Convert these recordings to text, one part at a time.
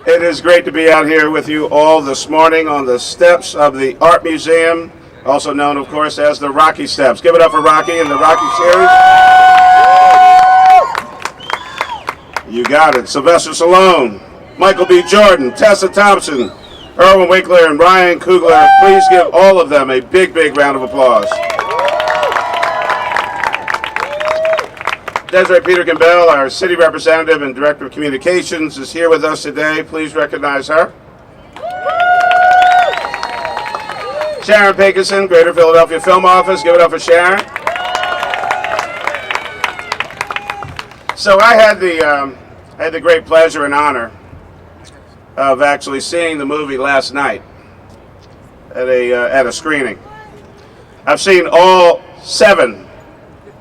It is great to be out here with you all this morning on the steps of the Art Museum, also known, of course, as the Rocky Steps. Give it up for Rocky and the Rocky series. You got it. Sylvester Stallone, Michael B. Jordan, Tessa Thompson, Irwin, Winkler, and Ryan Coogler. Please give all of them a big, big round of applause. Desiree Peter Campbell, our city representative and director of communications, is here with us today. Please recognize her. Sharon Pakinson, Greater Philadelphia Film Office. Give it up for Sharon. So I had the great pleasure and honor of actually seeing the movie last night at a screening. I've seen all 7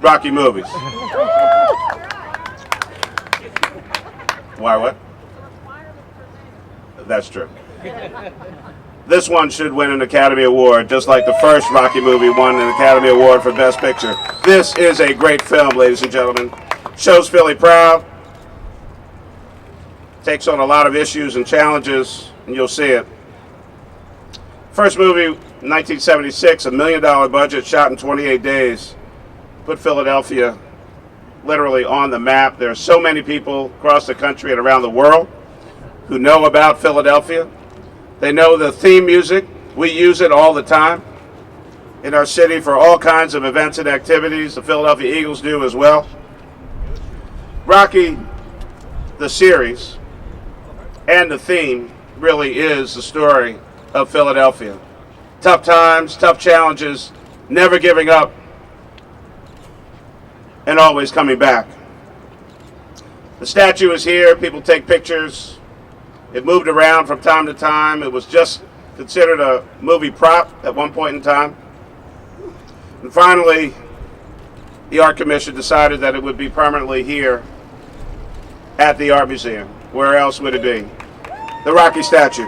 Rocky movies. Why what? That's true. This one should win an Academy Award, just like the first Rocky movie won an Academy Award for Best Picture. This is a great film, ladies and gentlemen. Shows Philly proud. Takes on a lot of issues and challenges, and you'll see it. First movie, 1976, $1 million budget, shot in 28 days. Put Philadelphia literally on the map. There are so many people across the country and around the world who know about Philadelphia. They know the theme music. We use it all the time in our city for all kinds of events and activities. The Philadelphia Eagles do as well. Rocky, the series, and the theme really is the story of Philadelphia. Tough times, tough challenges, never giving up, and always coming back. The statue is here. People take pictures. It moved around from time to time. It was just considered a movie prop at one point in time. And finally, the Art Commission decided that it would be permanently here at the Art Museum. Where else would it be? The Rocky statue.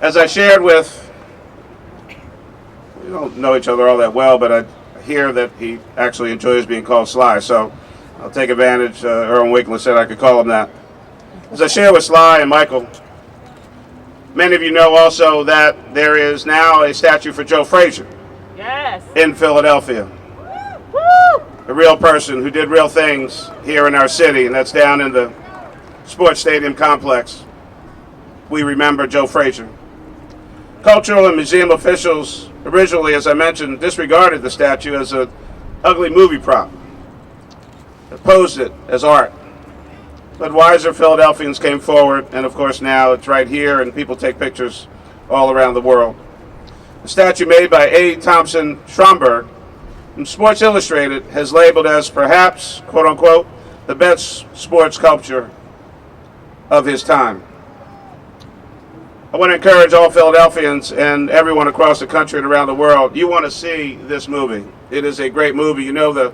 As I shared with, we don't know each other all that well, but I hear that he actually enjoys being called Sly, so I'll take advantage. Irwin Winkler said I could call him that. As I share with Sly and Michael, many of you know also that there is now a statue for Joe Frazier. Yes. In Philadelphia. Woo! A real person who did real things here in our city, and that's down in the sports stadium complex. We remember Joe Frazier. Cultural and museum officials originally, as I mentioned, disregarded the statue as an ugly movie prop. Opposed it as art. But wiser Philadelphians came forward, and of course now it's right here, and people take pictures all around the world. The statue made by A. Thompson Schomburg, whom Sports Illustrated has labeled as perhaps, quote unquote, the best sports sculpture of his time. I want to encourage all Philadelphians and everyone across the country and around the world, you want to see this movie. It is a great movie. You know the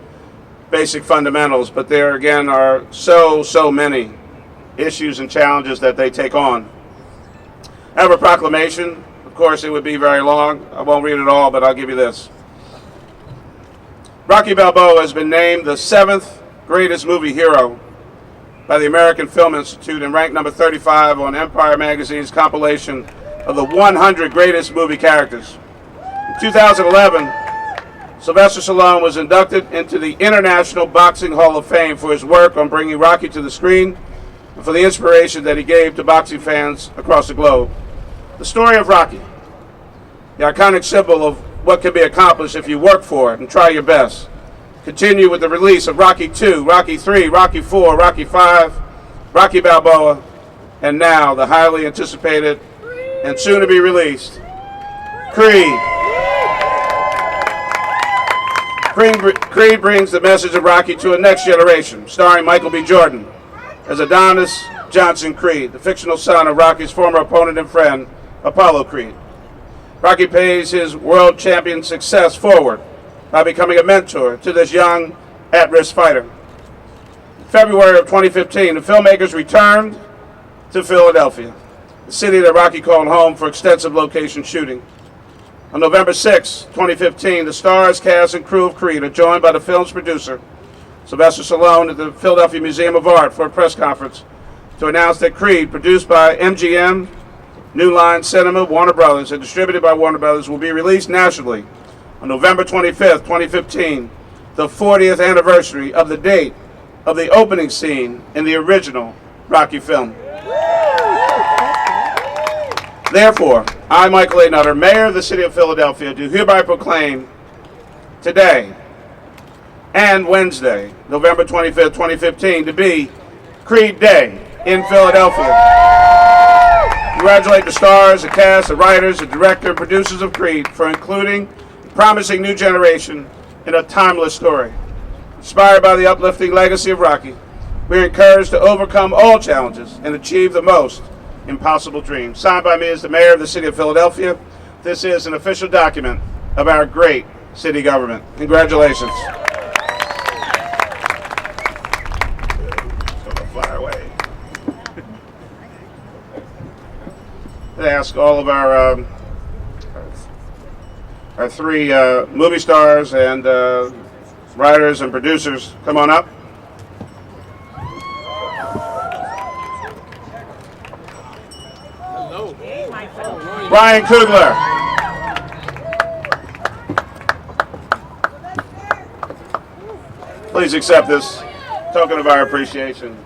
basic fundamentals, but there again are so many issues and challenges that they take on. I have a proclamation. Of course, it would be very long. I won't read it all, but I'll give you this. Rocky Balboa has been named the 7th greatest movie hero by the American Film Institute and ranked number 35 on Empire Magazine's compilation of the 100 greatest movie characters. In 2011, Sylvester Stallone was inducted into the International Boxing Hall of Fame for his work on bringing Rocky to the screen and for the inspiration that he gave to boxing fans across the globe. The story of Rocky, the iconic symbol of what can be accomplished if you work for it and try your best. Continue with the release of Rocky II, Rocky III, Rocky IV, Rocky V, Rocky Balboa, and now the highly anticipated and soon to be released Creed. Creed brings the message of Rocky to a next generation, starring Michael B. Jordan as Adonis Johnson Creed, the fictional son of Rocky's former opponent and friend, Apollo Creed. Rocky pays his world champion success forward by becoming a mentor to this young, at-risk fighter. In February of 2015, the filmmakers returned to Philadelphia, the city that Rocky called home for extensive location shooting. On November 6, 2015, the stars, cast, and crew of Creed are joined by the film's producer, Sylvester Stallone, at the Philadelphia Museum of Art for a press conference to announce that Creed, produced by MGM, New Line Cinema, Warner Brothers, and distributed by Warner Brothers, will be released nationally on November 25th, 2015, the 40th anniversary of the date of the opening scene in the original Rocky film. Therefore, I, Michael A. Nutter, Mayor of the City of Philadelphia, do hereby proclaim today and Wednesday, November 25th, 2015, to be Creed Day in Philadelphia. Congratulate the stars, the cast, the writers, the director, and producers of Creed for including a promising new generation in a timeless story. Inspired by the uplifting legacy of Rocky, we are encouraged to overcome all challenges and achieve the most impossible dreams. Signed by me as the Mayor of the City of Philadelphia, this is an official document of our great city government. Congratulations. Fly away. I ask all of our three movie stars and writers and producers, come on up. Hello. Brian Coogler. Please accept this token of our appreciation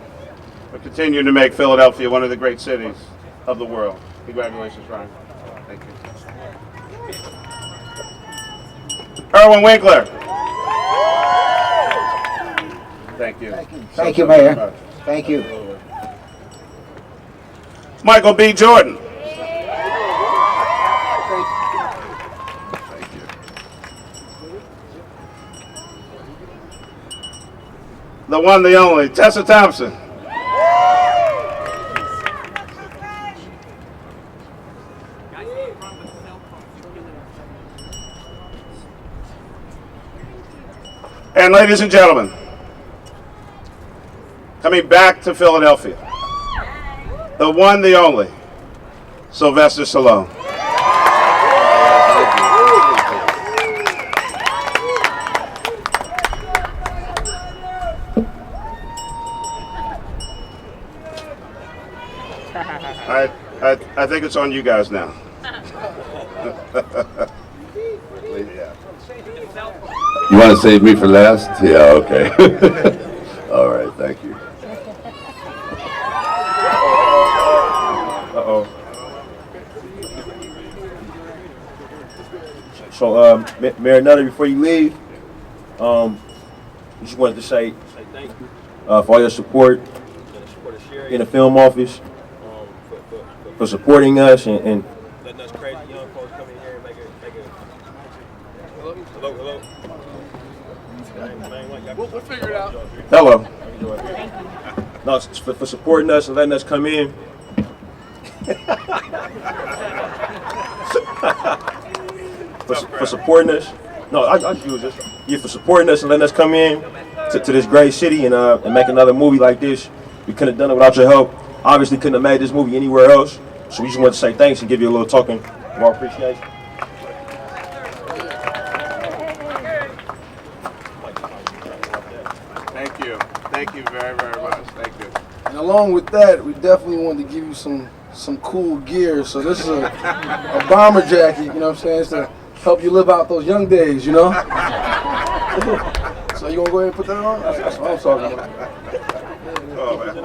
for continuing to make Philadelphia one of the great cities of the world. Congratulations, Brian. Thank you. Irwin Winkler. Thank you. Thank you, Mayor. Thank you. Michael B. Jordan. Thank you. The one, the only, Tessa Thompson. And ladies and gentlemen, coming back to Philadelphia, the one, the only, Sylvester Stallone. I think it's on you guys now. You want to save me for last? Yeah, okay. All right, thank you. Uh-oh. So, Mayor Nutter, before you leave, just wanted to say thank you for all your support in the film office, for supporting us and letting us crazy young folks come in here and make it. Hello. We'll figure it out. Hello. No, for supporting us and letting us come in. for supporting us. No, I use this. Yeah, for supporting us and letting us come in to this great city and make another movie like this. We couldn't have done it without your help. Obviously couldn't have made this movie anywhere else. So we just want to say thanks and give you a little token of our appreciation. Thank you very, very much. Thank you. And along with that, we definitely wanted to give you some cool gear. So this is a bomber jacket, you know what I'm saying? It's to help you live out those young days, you know? So you want to go ahead and put that on? That's what I'm talking about. Oh, man.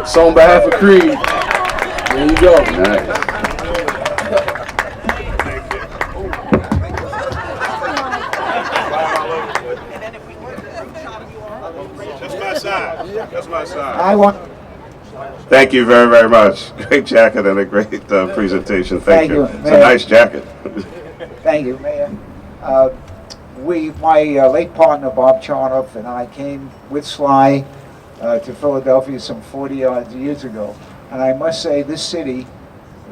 So on behalf of Creed, there you go. Nice. Just my side. I want. Thank you very, very much. Great jacket and a great presentation. Thank you. It's a Mayor. nice jacket. Thank you, Mayor. My late partner Bob Charnoff and I came with Sly to Philadelphia some 40-odd years ago, and I must say this city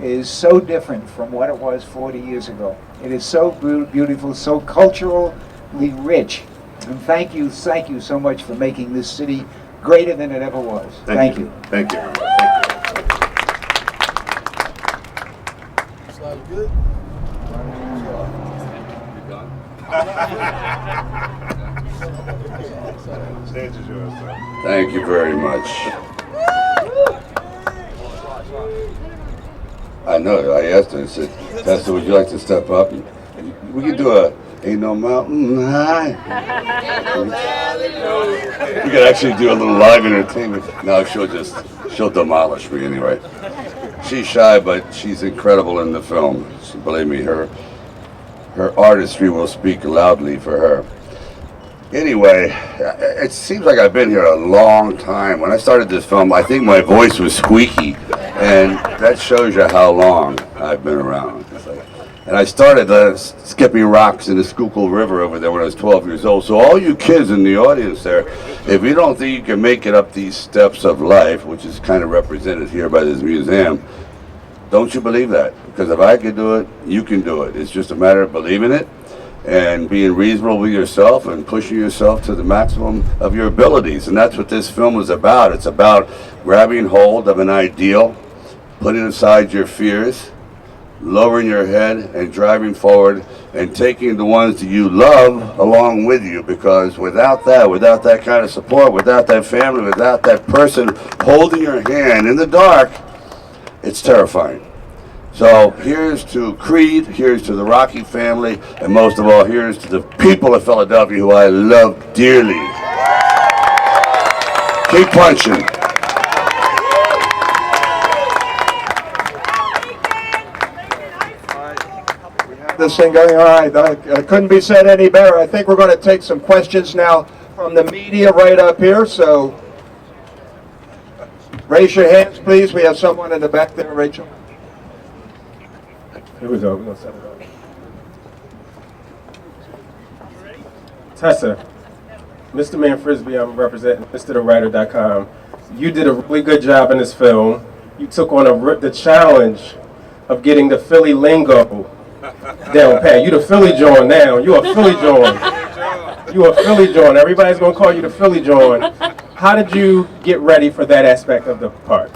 is so different from what it was 40 years ago. It is so beautiful, so culturally rich, and thank you so much for making this city greater than it ever was. Thank you. Thank you. Slide good? Stage is yours, sir. Thank you very much. I know, I asked her, I said, Tessa, would you like to step up? We could do a Ain't No Mountain High. We could actually do a little live entertainment. No, she'll demolish me anyway. She's shy, but she's incredible in the film. So believe me, her artistry will speak loudly for her. Anyway, it seems like I've been here a long time. When I started this film, I think my voice was squeaky, and that shows you how long I've been around. And I started skipping rocks in the Schuylkill River over there when I was 12 years old. So all you kids in the audience there, if you don't think you can make it up these steps of life, which is kind of represented here by this museum, don't you believe that? Because if I can do it, you can do it. It's just a matter of believing it and being reasonable with yourself and pushing yourself to the maximum of your abilities. And that's what this film is about. It's about grabbing hold of an ideal, putting aside your fears, lowering your head and driving forward and taking the ones that you love along with you, because without that kind of support, without that family, without that person holding your hand in the dark, it's terrifying. So here's to Creed, here's to the Rocky family, and most of all, here's to the people of Philadelphia who I love dearly. Keep punching. This thing going, all right, couldn't be said any better. I think we're going to take some questions now from the media right up here, so raise your hands, please. We have someone in the back there, Rachel. Here we go. We're going to set it up. Tessa, Mr. Man Frisbee, I'm representing MrTheWriter.com. You did a really good job in this film. You took on the challenge of getting the Philly lingo down pat. You the Philly John now. You a Philly John. You a Philly John. Everybody's going to call you the Philly John. How did you get ready for that aspect of the part?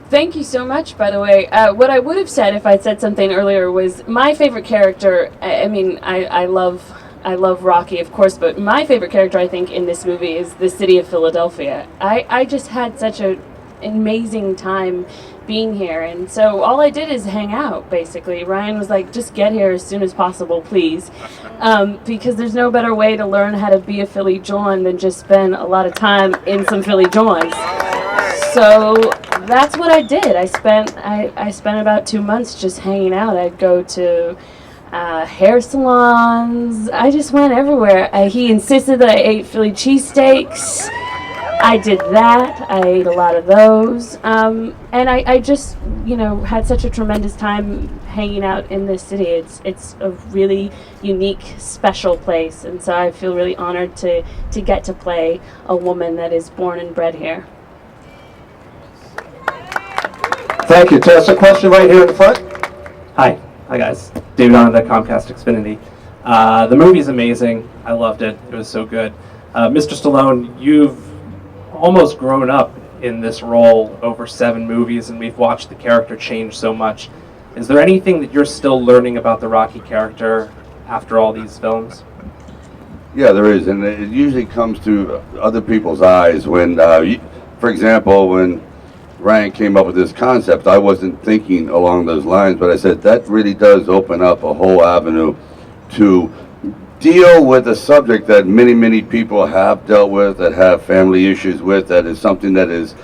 Thank you so much, by the way. What I would have said if I'd said something earlier was my favorite character. I love Rocky, of course, but my favorite character, I think, in this movie is the city of Philadelphia. I just had such an amazing time being here, and so all I did is hang out, basically. Ryan was like, just get here as soon as possible, please, because there's no better way to learn how to be a Philly John than just spend a lot of time in some Philly Johns. So that's what I did. I spent about 2 months just hanging out. I'd go to hair salons. I just went everywhere. He insisted that I ate Philly cheesesteaks. I did that. I ate a lot of those. And I just, had such a tremendous time hanging out in this city. It's a really unique, special place. And so I feel really honored to get to play a woman that is born and bred here. Thank you, Tessa. Question right here in the front. Hi guys. David on the Comcast Xfinity. The movie's amazing. I loved it. It was so good. Mr. Stallone, you've almost grown up in this role over 7 movies, and we've watched the character change so much. Is there anything that you're still learning about the Rocky character after all these films? Yeah, there is, and it usually comes to other people's eyes when, for example, when Ryan came up with this concept, I wasn't thinking along those lines, but I said that really does open up a whole avenue to deal with a subject that many people have dealt with, that have family issues with, that is something that is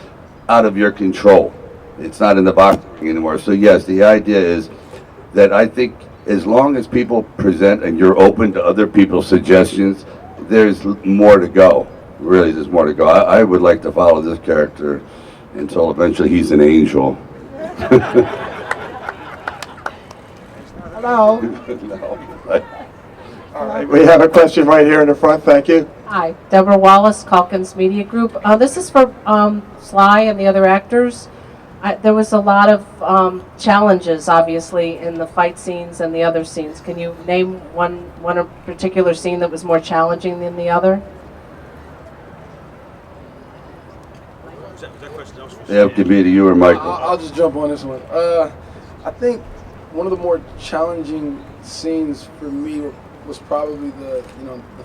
out of your control. It's not in the box anymore. So yes, the idea is that I think as long as people present and you're open to other people's suggestions, there's more to go. Really, there's more to go. I would like to follow this character until eventually he's an angel. Hello. No, All right, we have a question right here in the front. Thank you. Hi, Deborah Wallace, Calkins Media Group. This is for Sly and the other actors. There was a lot of challenges, obviously, in the fight scenes and the other scenes. Can you name one particular scene that was more challenging than the other? Yeah, it could be to you or Michael. I'll just jump on this one. I think one of the more challenging scenes for me was probably the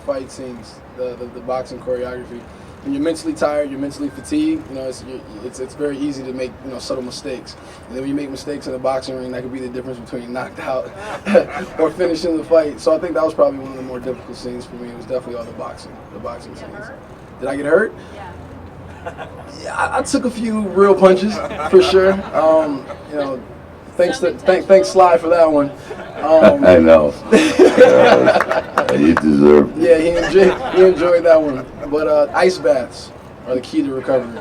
fight scenes, the boxing choreography. When you're mentally tired, you're mentally fatigued. It's very easy to make subtle mistakes. And then when you make mistakes in the boxing ring, that could be the difference between knocked out or finishing the fight. So I think that was probably one of the more difficult scenes for me. It was definitely all the boxing scenes. Did I get hurt? Yeah, I took a few real punches for sure. Thanks Sly for that one. I know. You deserve it. Yeah, he enjoyed that one. But ice baths are the key to recovery.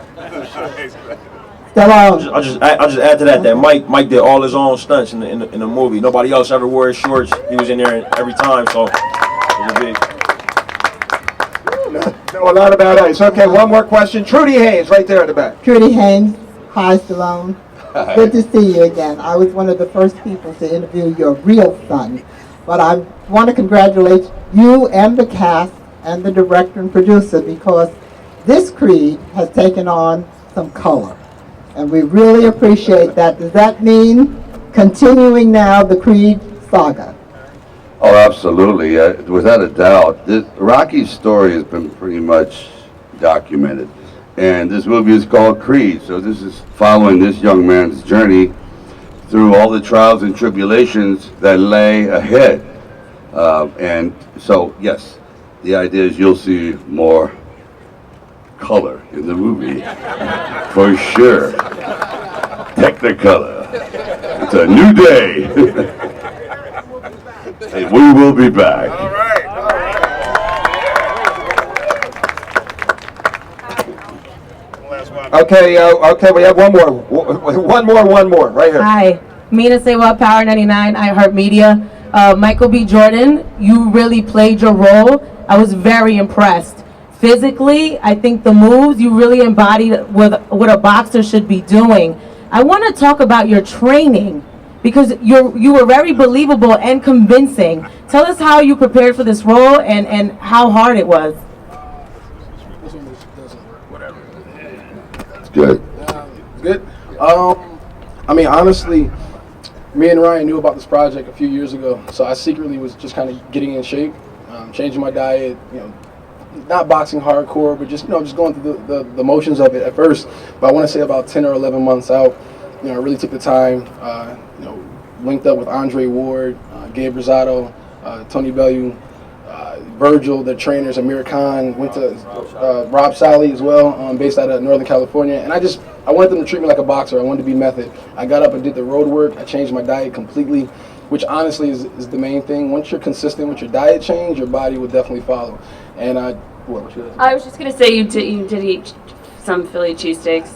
Stallone. I'll just add to that Mike did all his own stunts in the movie. Nobody else ever wore his shorts. He was in there every time, so it was a big. Know a lot about ice. Okay, one more question. Trudy Haynes, right there in the back. Trudy Haynes. Hi, Stallone. Good to see you again. I was one of the first people to interview your real son. But I want to congratulate you and the cast and the director and producer, because this Creed has taken on some color. And we really appreciate that. Does that mean continuing now the Creed saga? Oh, absolutely. Without a doubt. Rocky's story has been pretty much documented. And this movie is called Creed. So this is following this young man's journey through all the trials and tribulations that lay ahead. And so, yes, the idea is you'll see more color in the movie. For sure. Technicolor. It's a new day. And we will be back. All right. Last one. Okay, we have one more, right here. Hi, Mina Sewa, Power 99, iHeartMedia. Michael B. Jordan, you really played your role. I was very impressed. Physically, I think the moves you really embodied what a boxer should be doing. I want to talk about your training, because you were very believable and convincing. Tell us how you prepared for this role and how hard it was. This one doesn't work. Whatever. It's good. Good. I mean, honestly, me and Ryan knew about this project a few years ago, so I secretly was just kind of getting in shape, changing my diet, not boxing hardcore, but just just going through the motions of it at first. But I want to say about 10 or 11 months out, I really took the time, linked up with Andre Ward, Gabe Rosado, Tony Bellew, Virgil, the trainers, Amir Khan, went to Rob Sally as well, based out of Northern California. And I wanted them to treat me like a boxer. I wanted to be method. I got up and did the road work. I changed my diet completely, which honestly is the main thing. Once you're consistent with your diet change, your body will definitely follow. And I was just going to say you did eat some Philly cheesesteaks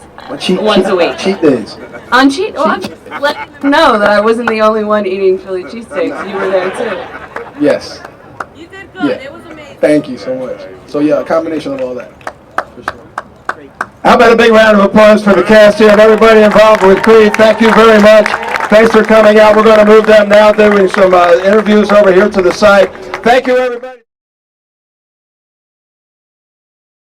once a week. Cheat days. On cheat? Well, I'm just letting you know that I wasn't the only one eating Philly cheesesteaks. You were there too. Yes. You did good. Yeah. It was amazing. Thank you so much. So yeah, a combination of all that, for sure. How about a big round of applause for the cast here and everybody involved with Creed. Thank you very much. Thanks for coming out. We're going to move them now, doing some interviews over here to the side. Thank you, everybody.